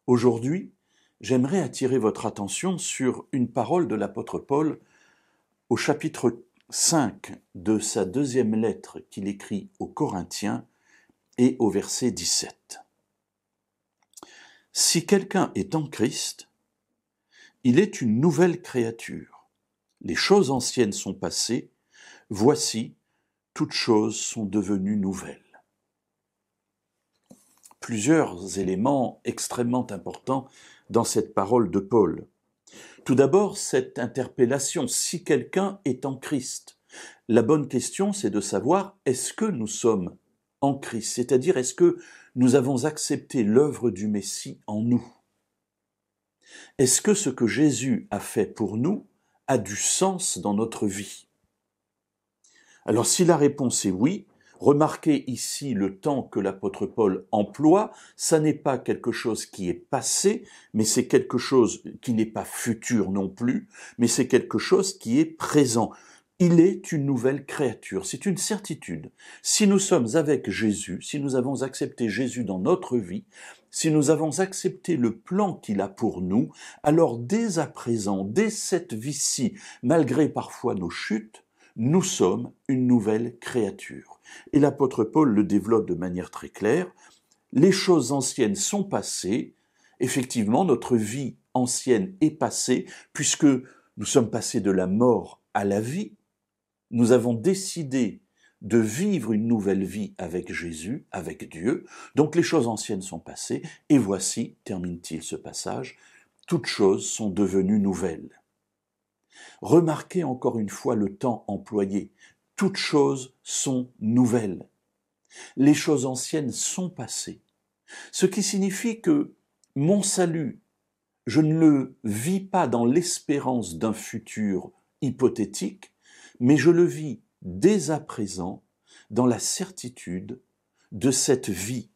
Aujourd'hui, j'aimerais attirer votre attention sur une parole de l'apôtre Paul au chapitre 5 de sa deuxième lettre qu'il écrit aux Corinthiens et au verset 17. Si quelqu'un est en Christ, il est une nouvelle créature. Les choses anciennes sont passées, voici, toutes choses sont devenues nouvelles. Plusieurs éléments extrêmement importants dans cette parole de Paul. Tout d'abord, cette interpellation, si quelqu'un est en Christ. La bonne question, c'est de savoir, est-ce que nous sommes en Christ? C'est-à-dire, est-ce que nous avons accepté l'œuvre du Messie en nous? Est-ce que ce que Jésus a fait pour nous a du sens dans notre vie? Alors, si la réponse est oui, remarquez ici le temps que l'apôtre Paul emploie, ça n'est pas quelque chose qui est passé, mais c'est quelque chose qui n'est pas futur non plus, mais c'est quelque chose qui est présent. Il est une nouvelle créature, c'est une certitude. Si nous sommes avec Jésus, si nous avons accepté Jésus dans notre vie, si nous avons accepté le plan qu'il a pour nous, alors dès à présent, dès cette vie-ci, malgré parfois nos chutes, nous sommes une nouvelle créature. Et l'apôtre Paul le développe de manière très claire. Les choses anciennes sont passées. Effectivement, notre vie ancienne est passée, puisque nous sommes passés de la mort à la vie. Nous avons décidé de vivre une nouvelle vie avec Jésus, avec Dieu. Donc les choses anciennes sont passées. Et voici, termine-t-il ce passage, toutes choses sont devenues nouvelles. Remarquez encore une fois le temps employé. Toutes choses sont nouvelles. Les choses anciennes sont passées. Ce qui signifie que mon salut, je ne le vis pas dans l'espérance d'un futur hypothétique, mais je le vis dès à présent dans la certitude de cette vie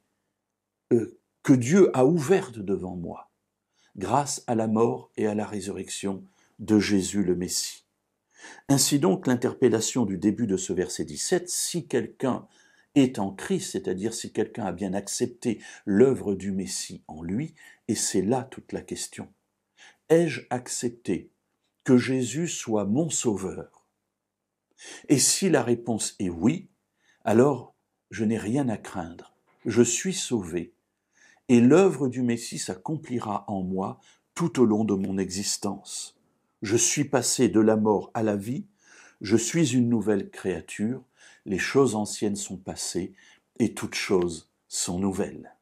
que Dieu a ouverte devant moi, grâce à la mort et à la résurrection de Jésus le Messie. Ainsi donc, l'interpellation du début de ce verset 17, si quelqu'un est en Christ, c'est-à-dire si quelqu'un a bien accepté l'œuvre du Messie en lui, et c'est là toute la question. Ai-je accepté que Jésus soit mon sauveur? Et si la réponse est oui, alors je n'ai rien à craindre. Je suis sauvé, et l'œuvre du Messie s'accomplira en moi tout au long de mon existence. Je suis passé de la mort à la vie, je suis une nouvelle créature, les choses anciennes sont passées et toutes choses sont nouvelles.